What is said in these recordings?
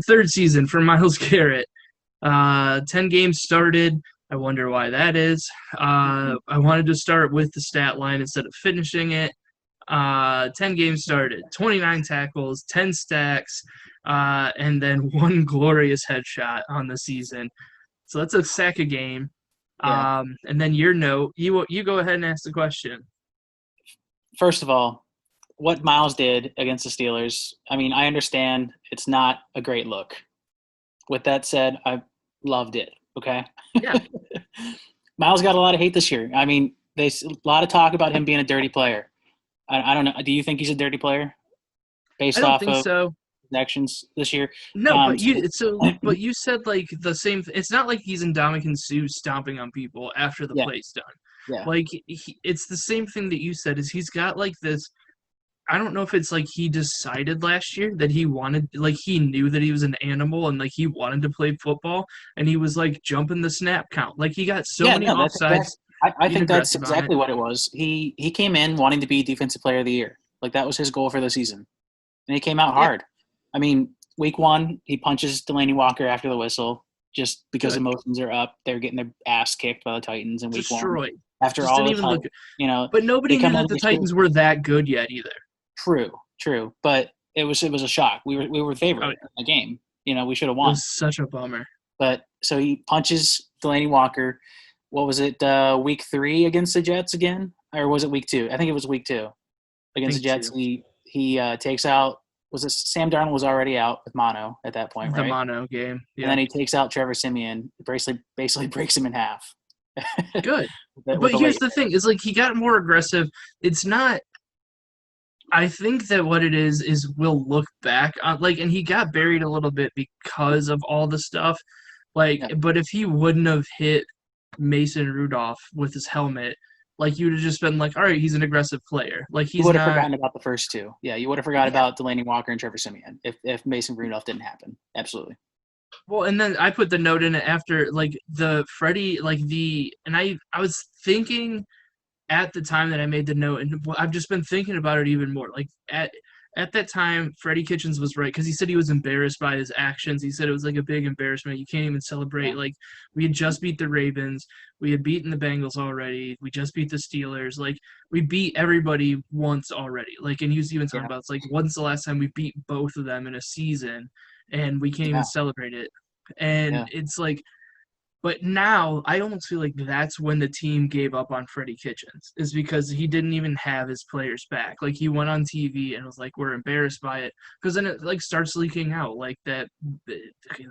Third season for Myles Garrett. 10 games started. I wonder why that is. I wanted to start with the stat line instead of finishing it. 10 games started, 29 tackles, 10 stacks, and then one glorious headshot on the season. So that's a sack a game. Yeah. And then your note, you go ahead and ask the question. First of all, what Myles did against the Steelers, I mean, I understand it's not a great look. With that said, I loved it. Okay. Yeah. Myles got a lot of hate this year. I mean, there's a lot of talk about him being a dirty player. I don't know. Do you think he's a dirty player I based don't off think of so. actions this year? No, but you said like the same. It's not like he's Ndamukong Suh stomping on people after the Yeah, play's done. yeah, Like it's the same thing that you said. Is he's got like this. I don't know if it's like he decided last year that he wanted, like he knew that he was an animal and like he wanted to play football, and he was like jumping the snap count. Like he got so yeah. many No, that's offsides, exactly. I being think that's aggressive on it. exactly what it was. He came in wanting to be Defensive Player of the Year. Like that was his goal for the season, and he came out Yeah, hard. I mean, week one, he punches Delaney Walker after the whistle just because good, emotions are up. They're getting their ass kicked by the Titans in week one. destroyed. After Just all didn't this even hype, look. But they nobody knew come that out the this year. Titans were that good yet either. True, but it was a shock. We were Oh, favored yeah. in the game. We should have It won. was such a bummer. But so he punches Delaney Walker. What was it? Week 3 against the Jets again, or was it week 2? I think it was week 2 I against the think Jets. too. He takes out. Was it Sam Darnold was already out with mono at that point, The right? mono game. And Yeah. then he takes out Trevor Siemian, basically breaks him in half. Good. with But the here's late. the thing, is like he got more aggressive. It's not I think that what it is we'll look back on like and he got buried a little bit because of all the stuff. Like Yeah, but if he wouldn't have hit Mason Rudolph with his helmet, like you would have just been like, all right, he's an aggressive player. Like you he's would have not forgotten about the first two. Yeah, you would have forgot yeah. about Delaney Walker and Trevor Siemian if Mason Rudolph didn't happen. Absolutely. Well, and then I put the note in it after like the Freddie like the and I was thinking at the time that I made the note, and I've just been thinking about it even more. Like at that time, Freddie Kitchens was right because he said he was embarrassed by his actions. He said it was like a big embarrassment. You can't even celebrate. Yeah. Like we had just beat the Ravens, we had beaten the Bengals already, we just beat the Steelers. Like we beat everybody once already. Like and he was even talking Yeah. about it's like when's the last time we beat both of them in a season, and we can't even Yeah. celebrate it. And Yeah. it's like but now I almost feel like that's when the team gave up on Freddie Kitchens, is because he didn't even have his players back. Like he went on TV and was like, "We're embarrassed by it," because then it like starts leaking out like that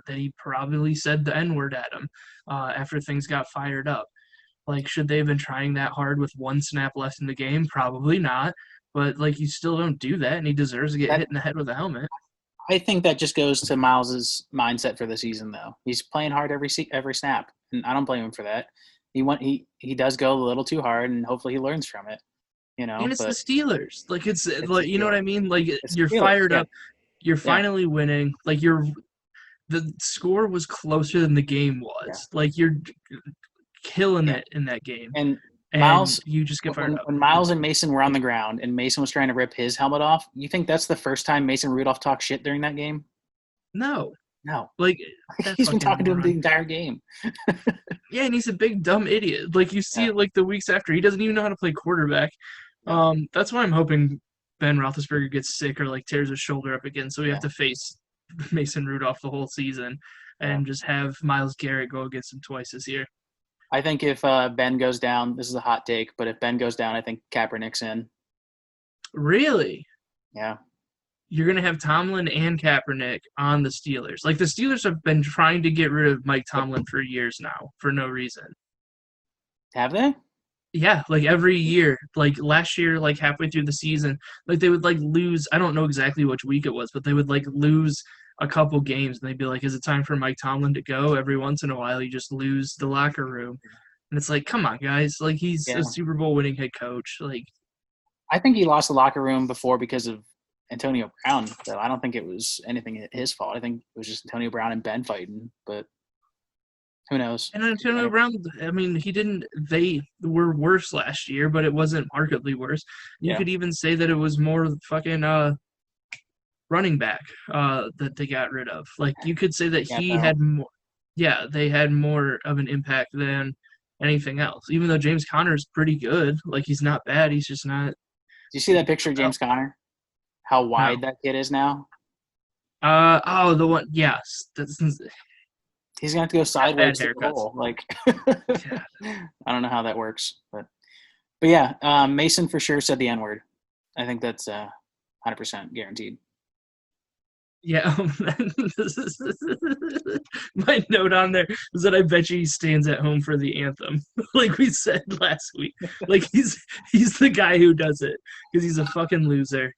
he probably said the N word at him after things got fired up. Like, should they have been trying that hard with one snap left in the game? Probably not. But like, you still don't do that, and he deserves to get That hit in the head with a helmet. I think that just goes to Miles's mindset for the season, though. He's playing hard every snap, and I don't blame him for that. He does go a little too hard, and hopefully he learns from it. And it's the But Steelers. Like it's it's the like you know what I Steelers. mean. Like It's you're the Steelers. fired Yeah, up. You're yeah, finally winning. Like the score was closer than the game yeah, was. Like you're killing yeah. it in that game, And and Miles, you just get fired when up. when Miles and Mason were on the ground, and Mason was trying to rip his helmet off, you think that's the first time Mason Rudolph talked shit during that game? No, No, like that he's been fucking talking to him the moron. entire game. Yeah, and he's a big dumb idiot. Like you see Yeah, it like the weeks after, he doesn't even know how to play quarterback. yeah, That's why I'm hoping Ben Roethlisberger gets sick or like tears his shoulder up again, so we have yeah, to face Mason Rudolph the whole season, yeah. and just have Myles Garrett go against him twice this year. I think if Ben goes down, this is a hot take, but if Ben goes down, I think Kaepernick's in. Really? Yeah. You're going to have Tomlin and Kaepernick on the Steelers. Like, the Steelers have been trying to get rid of Mike Tomlin for years now, for no reason. Have they? Yeah, like every year. Like, last year, like halfway through the season, like they would, like, lose. I don't know exactly which week it was, but they would, like, lose a couple games, and they'd be like, is it time for Mike Tomlin to go? Every once in a while, you just lose the locker room. And it's like, come on, guys. Like, he's a Yeah. Super Bowl winning head coach. Like, I think he lost the locker room before because of Antonio Brown, though. I don't think it was anything his fault. I think it was just Antonio Brown and Ben fighting, but who knows? and Antonio Brown, I mean, they were worse last year, but it wasn't markedly worse. You Yeah. could even say that it was more fucking, running back that they got rid of. Like you could say that Yeah, he though. had more. Yeah, they had more of an impact than anything else. Even though James Conner is pretty good, like he's not bad. He's just not. Do you see that picture of James Conner? How No. wide that kid is now? Oh, the one. Yes, that's He's gonna have to go got bad sideways through the haircuts. hole. Like, Yeah, I don't know how that works, but yeah, Mason for sure said the N word. I think that's 100% guaranteed. yeah. My note on there is that I bet you he stands at home for the anthem, like we said last week. Like he's the guy who does it because he's a fucking loser.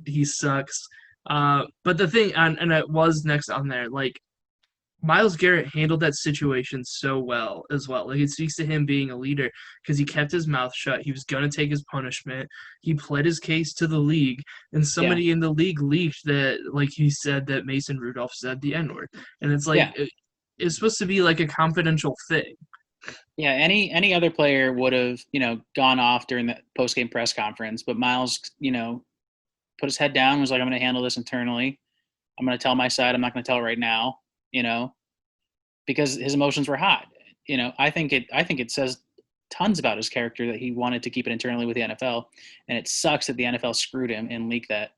He sucks. But the thing, and it was next on there, like Myles Garrett handled that situation so well as well. Like it speaks to him being a leader because he kept his mouth shut. He was gonna take his punishment. He pled his case to the league, and Yeah, somebody in the league leaked that, like he said that Mason Rudolph said the N word, and it's like yeah, it's supposed to be like a confidential thing. yeah. Any other player would have gone off during the post game press conference, but Miles put his head down and was like, "I'm going to handle this internally. I'm going to tell my side. I'm not going to tell it right now." You know, because his emotions were hot. I think it says tons about his character that he wanted to keep it internally with the NFL, and it sucks that the NFL screwed him and leaked that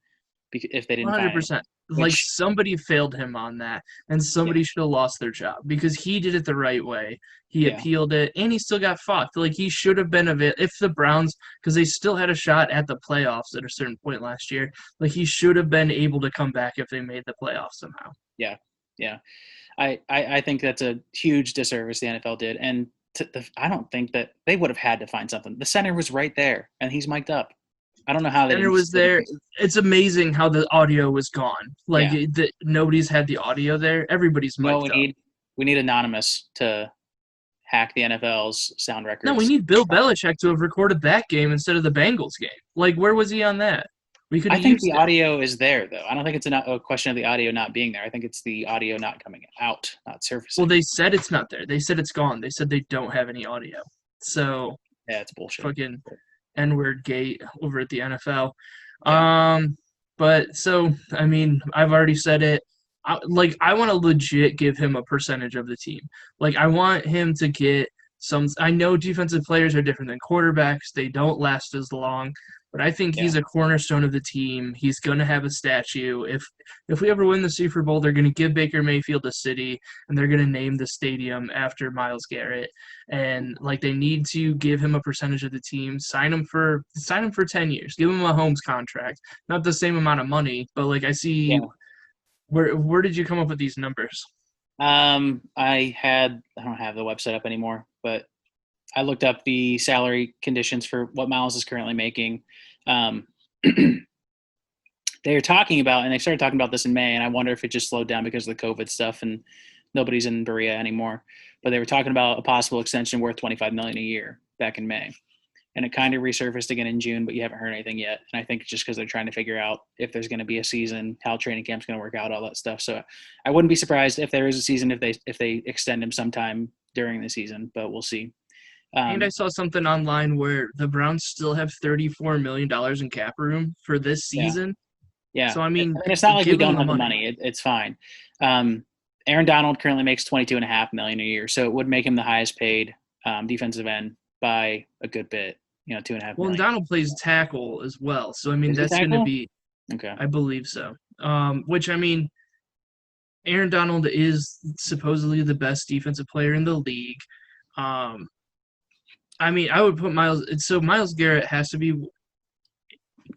if they didn't find it. 100%. Like Which, somebody failed him on that, and yeah, somebody should have lost their job because he did it the right way. He yeah, appealed it, and he still got fucked. Like he should have been of it if the Browns, because they still had a shot at the playoffs at a certain point last year. Like he should have been able to come back if they made the playoffs somehow. yeah, yeah. I think that's a huge disservice the NFL did, and I don't think that they would have had to find something. The center was right there, and he's mic'd up. I don't know how they Center didn't. was They there. didn't It's amazing how the audio was gone. Like yeah, nobody's had the audio there. Everybody's you know what mic'd we up. need? We need Anonymous to hack the NFL's sound No, we records. need Bill Belichick to have recorded that game instead of the Bengals game. Like, where was he on that? We could I have think used the it. audio is there, though. I don't think it's a question of the audio not being there. I think it's the audio not coming out, not Well, surfacing. they said it's not there. They said it's gone. They said they don't have any audio. So, Yeah, it's bullshit. fucking N-word gate over at the NFL. Yeah, Um, but so I mean, I've already said it. I want to legit give him a percentage of the team. Like I want him to get some. I know defensive players are different than quarterbacks; they don't last as long. But I think yeah, he's a cornerstone of the team. He's gonna have a statue. If we ever win the Super Bowl, they're gonna give Baker Mayfield a city, and they're gonna name the stadium after Myles Garrett. And like they need to give him a percentage of the team, sign him for 10 years, give him a Holmes contract, not the same amount of money, but like I see yeah. where did you come up with these numbers? I don't have the website up anymore, but I looked up the salary conditions for what Miles is currently making. Um, they were talking about, and they started talking about this in May, and I wonder if it just slowed down because of the COVID stuff and nobody's in Berea anymore. But they were talking about a possible extension worth 25 million a year back in May, and it kind of resurfaced again in June, but you haven't heard anything yet. And I think just because they're trying to figure out if there's going to be a season, how training camp's going to work out, all that stuff. So I wouldn't be surprised if there is a season if they extend him sometime during the season, but we'll see. And I Um, saw something online where the Browns still have $34 million in cap room for this yeah, season. yeah. So I I mean, mean, it's not like we give them don't the have the money. money. It's fine. Um, Aaron Donald currently makes 22.5 million a year, so it would make him the highest paid defensive end by a good bit. 2.5 Well, and million. Donald plays tackle as well, so I mean Is he that's going to tackle? be, Okay. I believe so. Which I mean, Aaron Donald is supposedly the best defensive player in the league. Um, I mean, I would put Myles. So Myles Garrett has to be.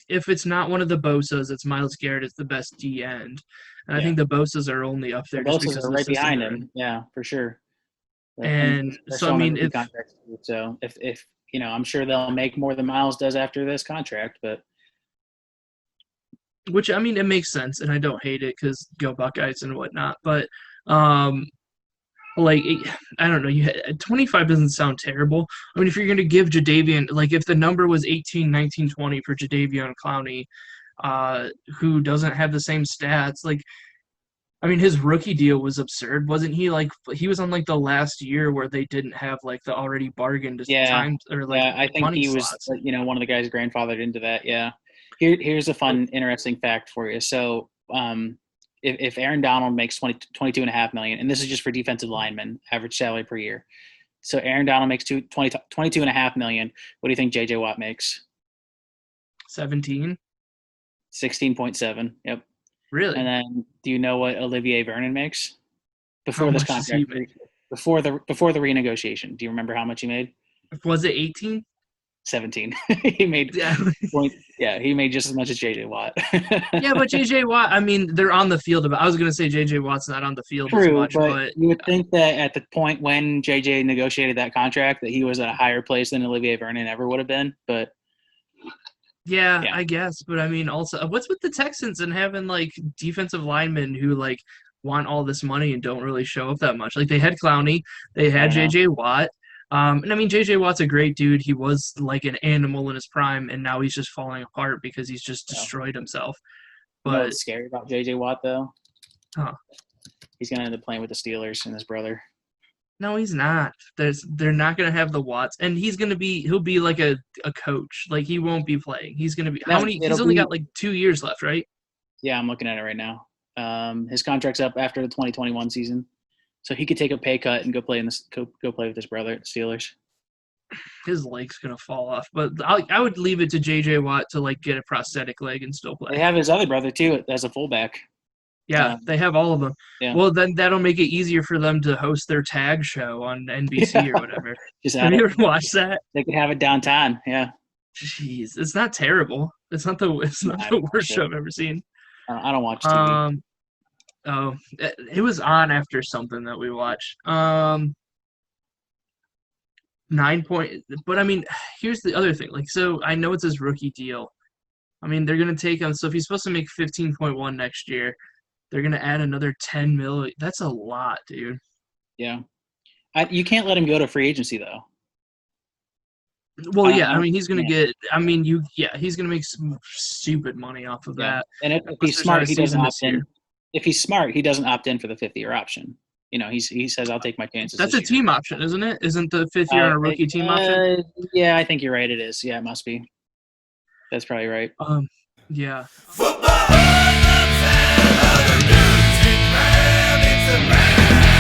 If it's not one of the Bosa's, it's Myles Garrett. It's the best D end, and I Yeah. think the Bosa's are only up The there just Bosa's because are of the right system behind they're in. him. Yeah, for sure. And And they're so I still on their mean, rookie if contracts. So if I'm sure they'll make more than Miles does after this contract. But which I mean it makes sense, and I don't hate it because go Buckeyes and whatnot. But um, like I don't know, 25 doesn't sound terrible. I mean, if you're gonna give Jadavian, like if the number was 18, 19, 20 for Jadavian Clowney, who doesn't have the same stats, like I mean, his rookie deal was absurd, wasn't he? Like he was on like the last year where they didn't have like the already bargained yeah, time or like yeah, I think money he was slots. one of the guys grandfathered into that. Yeah. Here's a Like, fun, interesting fact for you. So if Aaron Donald makes 22.5 million, and this is just for defensive linemen, average salary per year. So Aaron Donald makes 22.5 million. What do you think JJ Watt makes? 17. 16.7. Yep. Really? And then do you know what Olivier Vernon makes How before this much does he contract? make? Before the renegotiation. Do you remember how much he made? Was it 18? 17. He made Yeah. he made just as much as JJ Watt. Yeah, but JJ Watt, I mean, they're on the field. I was going to say JJ Watt's not on the field as True, much, but but you would think that at the point when JJ negotiated that contract that he was at a higher place than Olivier Vernon ever would have been. But yeah, yeah, I guess. But I mean, also, what's with the Texans and having like defensive linemen who like want all this money and don't really show up that much? Like they had Clowney, they I had don't know. JJ Watt. And I mean, JJ Watt's a great dude. He was like an animal in his prime, and now he's just falling apart because he's just So, destroyed himself. you know But what's scary about JJ Watt though? huh, He's gonna end up playing with the Steelers and his brother. no, he's not. They're not gonna have the Watts, and he'll be like a coach. Like he won't be playing. He's gonna be how No, many? it'll He's only be got like 2 years left, right? yeah. I'm looking at it right now. His contract's up after the 2021 season, so he could take a pay cut and go play go play with his brother at the Steelers. His leg's gonna fall off. But I would leave it to JJ Watt to like get a prosthetic leg and still They play. have his other brother too as a fullback. Yeah, Um, they have all of them. yeah, Well, then that'll make it easier for them to host their tag show on NBC or yeah. whatever. Just Have add you it. ever watched that? They could have it downtown. Yeah, Jeez, it's not terrible. It's no, not I the don't worst watch it. show I've ever seen. I don't watch TV. Um, oh, it was on after something that we watched. 9 point, but I mean, here's the other thing. Like, so I know it's his rookie deal. I mean, they're gonna take him. So if he's supposed to make 15.1 next year, they're gonna add another 10 million. That's a lot, dude. Yeah, you can't let him go to free agency though. Well, yeah, I I don't. mean, he's gonna Yeah, get. I mean, he's gonna make some stupid money off of yeah. that. And if Unless he's there's not a smart, he doesn't season opt this year. in. If he's smart, he doesn't opt in for the fifth year option. He says, "I'll take my chances That's this a year." team option, isn't it? Isn't the fifth year on I a think, rookie team option? yeah, I think you're right. It is. Yeah, it must be. That's probably right. Um, yeah. Football, other news, man, it's a man.